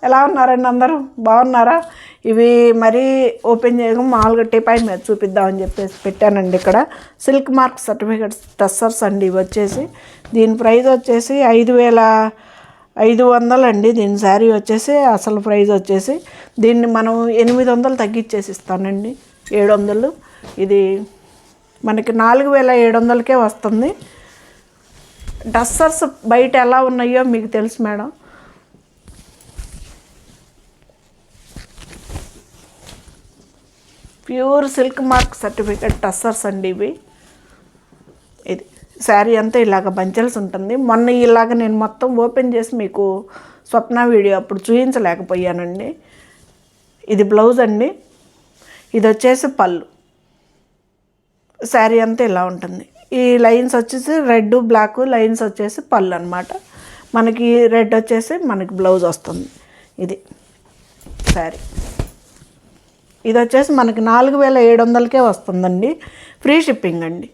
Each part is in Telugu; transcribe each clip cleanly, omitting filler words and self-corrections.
ఎలా ఉన్నారండి అందరూ? బాగున్నారా? ఇవి మరీ ఓపెన్ చేయడం మామూలుగా టీపాయ్ మీద చూపిద్దామని చెప్పేసి పెట్టానండి. ఇక్కడ సిల్క్ మార్క్ సర్టిఫికేట్ టస్సర్స్ అండి. ఇవి వచ్చేసి దీని ప్రైస్ వచ్చేసి 5,500 అండి. దీని శారీ వచ్చేసి అసలు ప్రైస్ వచ్చేసి దీన్ని మనం 800 తగ్గించేసి ఇస్తానండి. 700. ఇది మనకి 4,700కే వస్తుంది. టస్సర్స్ బయట ఎలా ఉన్నాయో మీకు తెలుసు madam. Pure silk mark certificate tussars అండి ఇవి. ఇది శారీ అంతా ఇలాగ బంచెల్స్ ఉంటుంది. మొన్న ఇలాగ నేను మొత్తం ఓపెన్ చేసి మీకు స్వప్న వీడియో అప్పుడు చూపించలేకపోయానండి. ఇది బ్లౌజ్ అండి. ఇది వచ్చేసి పళ్ళు. శారీ అంతా ఇలా ఉంటుంది. ఈ లైన్స్ వచ్చేసి రెడ్ బ్లాక్ లైన్స్ వచ్చేసి పళ్ళు అనమాట. మనకి రెడ్ వచ్చేసి మనకి బ్లౌజ్ వస్తుంది. ఇది శారీ. ఇది వచ్చేసి మనకి 4,700కే వస్తుందండి. ఫ్రీ షిప్పింగ్ అండి.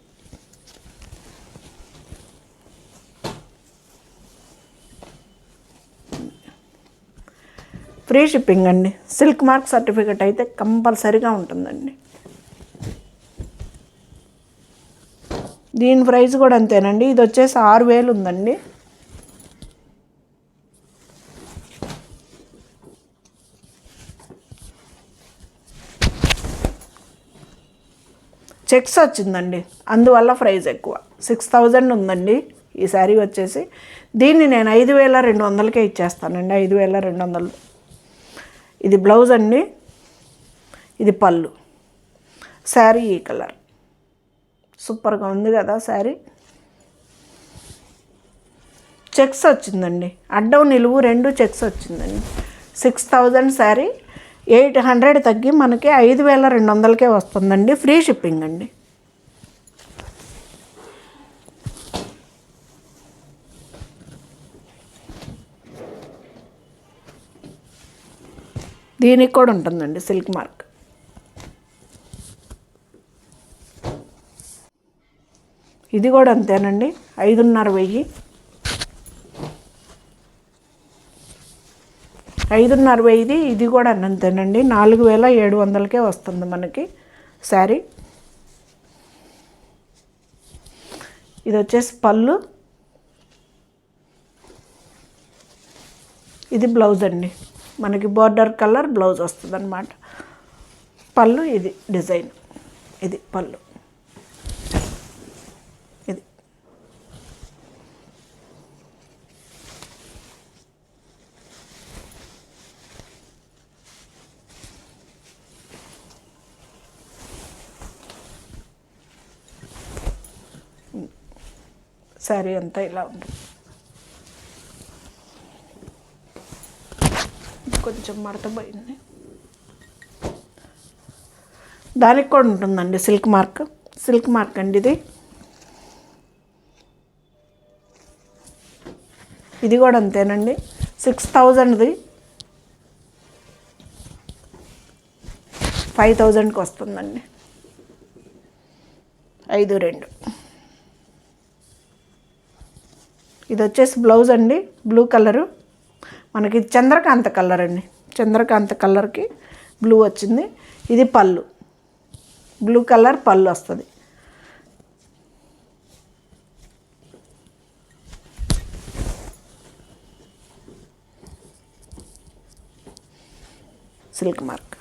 ఫ్రీ షిప్పింగ్ అండి. సిల్క్ మార్క్ సర్టిఫికేట్ అయితే కంపల్సరీగా ఉంటుందండి. దీని ప్రైస్ కూడా అంతేనండి. ఇది వచ్చేసి 6,000 ఉందండి. చెక్స్ వచ్చిందండి, అందువల్ల ప్రైస్ ఎక్కువ. 6,000 ఉందండి ఈ శారీ వచ్చేసి. దీన్ని నేను 5,200కే ఇచ్చేస్తానండి. 5,200. ఇది బ్లౌజ్ అండి. ఇది పళ్ళు. శారీ ఈ కలర్ సూపర్గా ఉంది కదా శారీ. చెక్స్ వచ్చిందండి, అడ్డం నిలువు 2 చెక్స్ వచ్చిందండి. 6,000 శారీ 800 తగ్గి మనకి 5,200కే వస్తుందండి. ఫ్రీ షిప్పింగ్ అండి. దీనికి కూడా ఉంటుందండి సిల్క్ మార్క్. ఇది కూడా అంతేనండి. 5,500. 5,500 ఇది కూడా అంతేనండి. 4,700కే వస్తుంది మనకి శారీ. ఇది వచ్చేసి పళ్ళు. ఇది బ్లౌజ్ అండి. మనకి బోర్డర్ కలర్ బ్లౌజ్ వస్తుంది అన్నమాట. పళ్ళు ఇది డిజైన్. ఇది పళ్ళు. ఇది శారీ అంతా ఇలా ఉంటుంది. కొంచెం మడతపోయింది. దానికి కూడా ఉంటుందండి సిల్క్ మార్క్. సిల్క్ మార్క్ అండి ఇది. ఇది కూడా అంతేనండి. 6,000ది 5,000కి వస్తుందండి. 5,200. ఇది వచ్చేసి బ్లౌజ్ అండి. Blue colour. మనకి చంద్రకాంత కలర్ అండి. చంద్రకాంత కలర్కి బ్లూ వచ్చింది. ఇది పళ్ళు. బ్లూ కలర్ పళ్ళు వస్తుంది. Silk mark.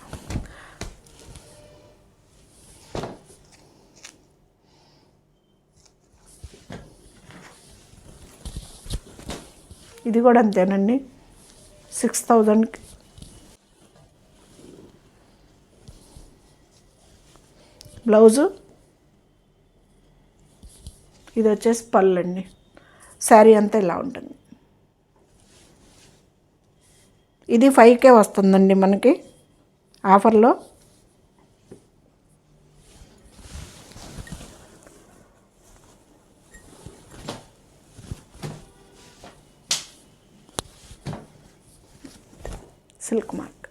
ఇది కూడా అంతేనండి. 6,000కి. బ్లౌజు. ఇది వచ్చేసి పళ్ళు అండి. శారీ అంతా ఇలా ఉంటుంది. ఇది 5,000కే వస్తుందండి మనకి ఆఫర్లో. Silk mark.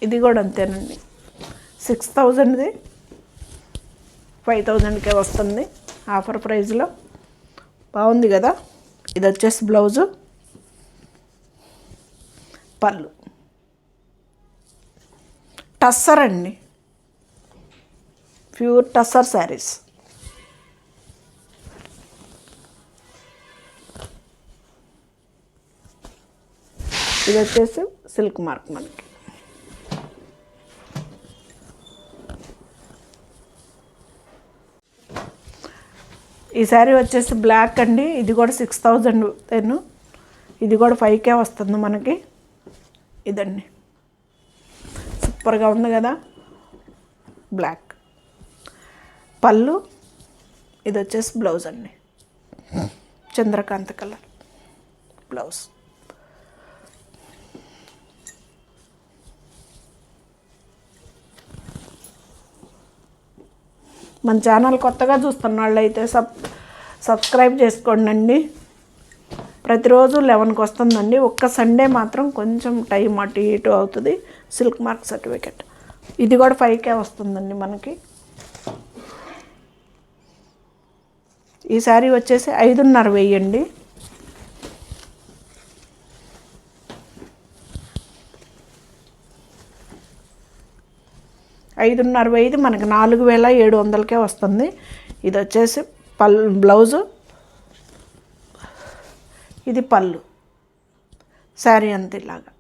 ఇది కూడా అంతేనండి. 6,000ది 5000కే వస్తుంది ఆఫర్ ప్రైస్లో. బాగుంది కదా. ఇది వచ్చేసి బ్లౌజు, పళ్ళు. టస్సర్ అండి, ప్యూర్ టస్సర్ శారీస్. ఇది వచ్చేసి సిల్క్ మార్క్ మనకి. ఈ శారీ వచ్చేసి బ్లాక్ అండి. ఇది కూడా 6010. ఇది కూడా 5K వస్తుంది మనకి. ఇదండి, సూపర్గా ఉంది కదా. బ్లాక్ పళ్ళు. ఇది వచ్చేసి బ్లౌజ్ అండి, చంద్రకాంత కలర్ బ్లౌజ్. మన ఛానల్ కొత్తగా చూస్తున్న వాళ్ళు అయితే సబ్స్క్రైబ్ చేసుకోండి. ప్రతిరోజు 11కి వస్తుందండి. ఒక్క సండే మాత్రం కొంచెం టైం అటు ఇటు అవుతుంది. Silk mark certificate. ఇది కూడా 5K వస్తుందండి మనకి. ఈ శారీ వచ్చేసి 5,500 అండి. ఇది మనకి 4700కే వస్తుంది. ఇది వచ్చేసి బ్లౌజు, ఇది పళ్ళు. శారీ అంత ఇలాగా.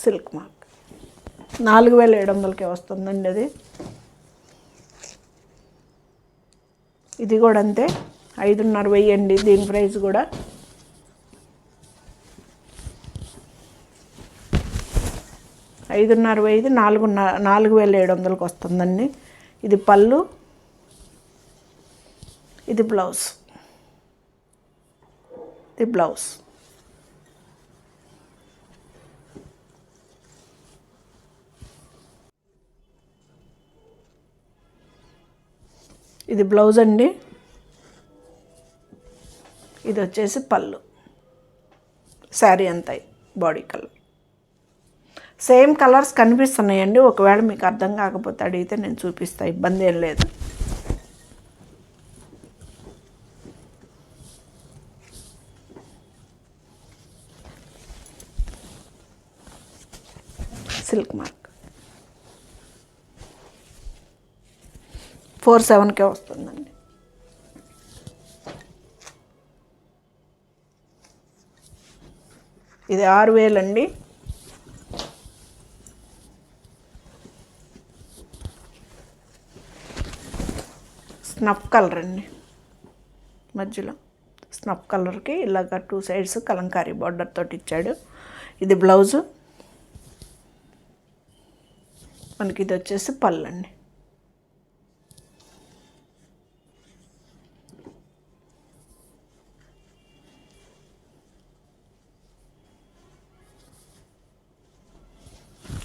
సిల్క్ మార్క్ 4700కే వస్తుందండి అది. ఇది కూడా అంతే 5,500 అండి. దీని ప్రైస్ కూడా. ఇది 4700కి వస్తుందండి. ఇది పళ్ళు, ఇది బ్లౌజ్. ఇది బ్లౌజ్. ఇది బ్లౌజ్ అండి. ఇది వచ్చేసి పళ్ళు. శారీ అంతా బాడీ కలర్. సేమ్ కలర్స్ కనిపిస్తున్నాయండి. ఒకవేళ మీకు అర్థం కాకపోతే అడిగితే నేను చూపిస్తాను, ఇబ్బంది ఏం లేదు. సిల్క్ మార్క్ 47కే వస్తుందండి. ఇది 6000 అండి. స్నఫ్ కలర్ అండి. మధ్యలో స్నఫ్ కలర్కి ఇలాగ 2 సైడ్స్ కలంకారీ బార్డర్ తోటి ఇచ్చాడు. ఇది బ్లౌజు, మనకి ఇది వచ్చేసి పళ్ళు అండి.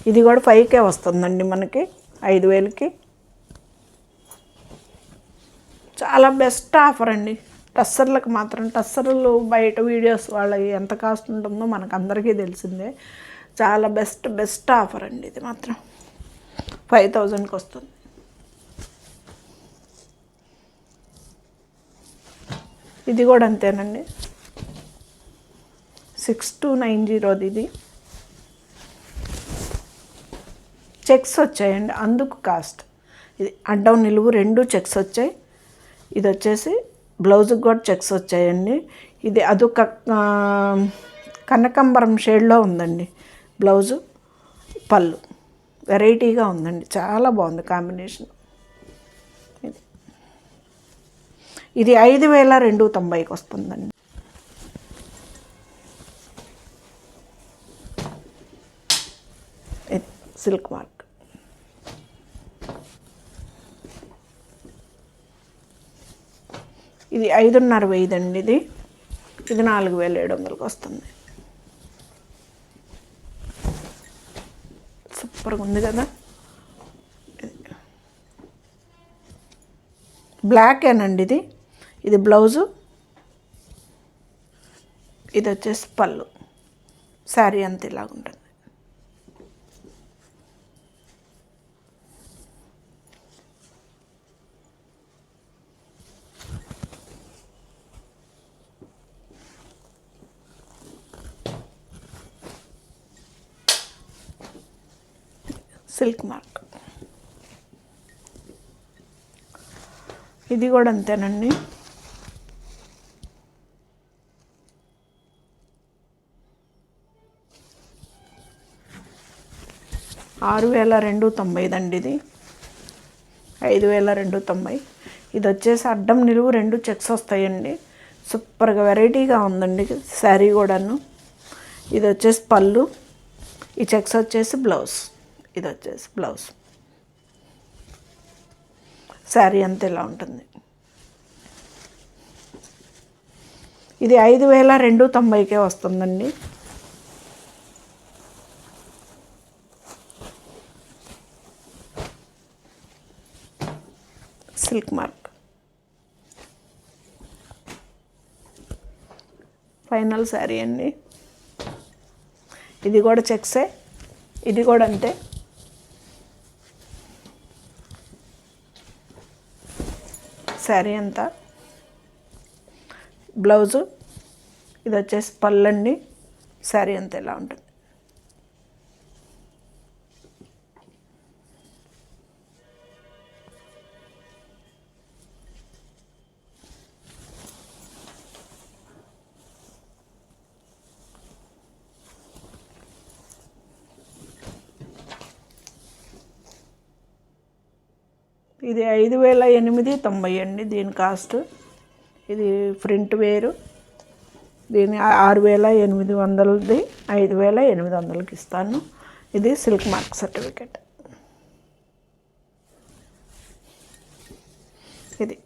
ఇది కూడా 5K వస్తుందండి మనకి 5000కి. చాలా బెస్ట్ ఆఫర్ అండి. టస్సర్లకు మాత్రం, టస్సర్లు బయట వీడియోస్ వాళ్ళ ఎంత కాస్ట్ ఉంటుందో మనకు అందరికీ తెలిసిందే. చాలా బెస్ట్ ఆఫర్ అండి. ఇది మాత్రం 5000కి వస్తుంది. ఇది కూడా అంతేనండి, 6290 ఇది. చెక్స్ వచ్చాయండి, అందుకు కాస్ట్. ఇది అడ్డం నిలువు 2 చెక్స్ వచ్చాయి. ఇది వచ్చేసి బ్లౌజ్కి కూడా చెక్స్ వచ్చాయండి. ఇది అదొక కనకాంబరం షేడ్లో ఉందండి బ్లౌజు. పళ్ళు వెరైటీగా ఉందండి, చాలా బాగుంది కాంబినేషన్. ఇది 5290కి వస్తుందండి. Silk mark. ఇది 5,500 అండి. ఇది 4,700కి వస్తుంది. సూపర్గా ఉంది కదా. బ్లాక్ ఏనండి ఇది బ్లౌజు, ఇది వచ్చేసి పళ్ళు. శారీ అంత ఇలాగుంటుంది. Silk mark. ఇది కూడా అంతేనండి. $6,290 ఇది 5,290. ఇది వచ్చేసి అడ్డం నిలువు 2 చెక్స్ వస్తాయండి. సూపర్గా వెరైటీగా ఉందండి శారీ కూడాను. ఇది వచ్చేసి పళ్ళు, ఈ చెక్స్ వచ్చేసి బ్లౌజ్. ఇది వచ్చేసి బ్లౌజ్. శారీ అంతా ఇలా ఉంటుంది. ఇది 5,290కే వస్తుందండి. Silk mark. ఫైనల్ శారీ అండి. ఇది కూడా చెక్సే, ఇది కూడా అంతే. శారీ అంతా బ్లౌజు, ఇది వచ్చేసి పళ్ళండి. శారీ అంతా ఇలా ఉంటుంది. ఇది 5,890 అండి దీని కాస్ట్. ఇది ప్రింట్ వేరు. దీని 6,800ది 5,800కి ఇస్తాను. ఇది సిల్క్ మార్క్ సర్టిఫికెట్. ఇది